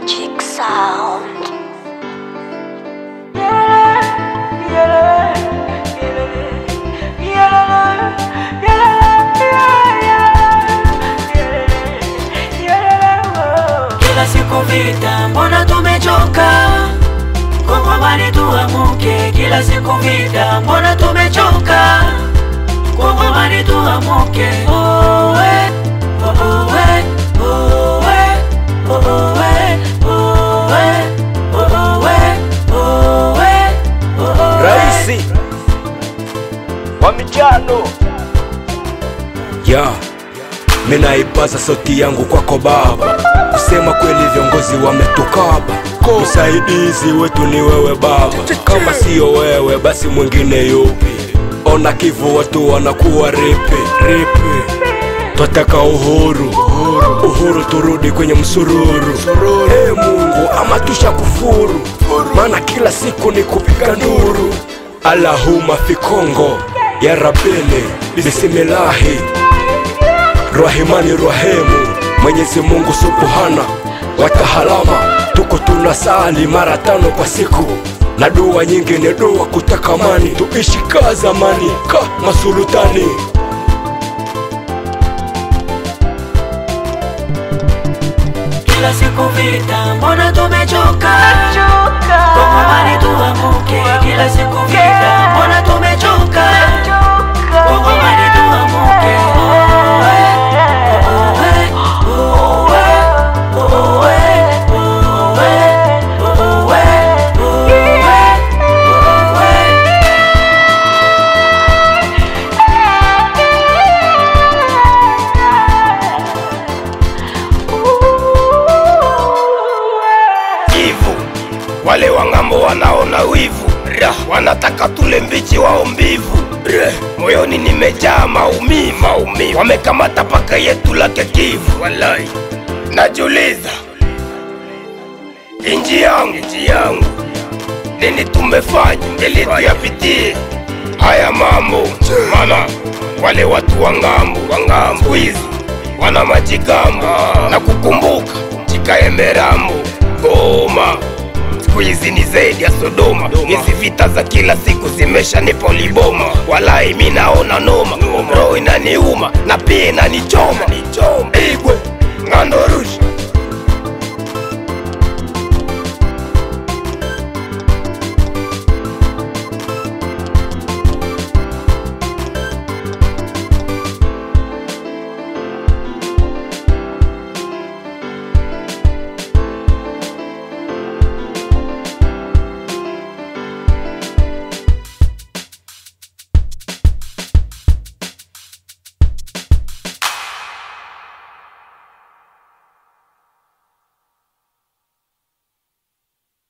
Magic sound. Kila siku vita, mbona tumechoka? Kongomani tuamuke, kila siku vita, mbona tumechoka? Kongomani tuamuke. Oh we, oh we, oh we, oh we, oh we, oh we, oh we, oh we. Raisi wa mijano ya mina ipaza sauti yangu kwako baba, kusema kweli viongozi wametukaba. Msaidizi wetu ni wewe baba, kama sio wewe basi mwingine yupi? Ona Kivu watu wanakuwa ripi. Twataka uhuru, turudi kwenye msururu. Hey Mungu, ama tusha kufuru, maana kila siku ni kupiga nduru. Allahumma fi Kongo ya Rabbini, bismillahi Rahimani Rahimu. Mwenyezi Mungu subhana wa ta'ala, tuko tunasali mara 5 kwa siku, na dua nyingi ni dua kutaka amani, tuishi ka zamani kama sultani. Kila siku vita, mbona tumechoka? Kongomani tuamuke, kila siku vita, mbona tumechoka? Kongomani tuamuke. Wale wangambo wanaona wivu, wanataka tule mbichi wao mbivu. Moyoni nimejaa maumivu, wamekamata paka yetu lake Kivu. Walai najiuliza, inji yangu nini tumefanya ili tuyapitie haya mambo? Mana wale watu wangambo squeeze wana majigambo, na kukumbuka Chikaemerambo Goma. Hizi ni zaidi ya Sodoma. Hizi vita za kila siku zimesha nipo liboma. Walai mi naona noma, roho inaniuma na pia inanichoma. Igwe ngandoro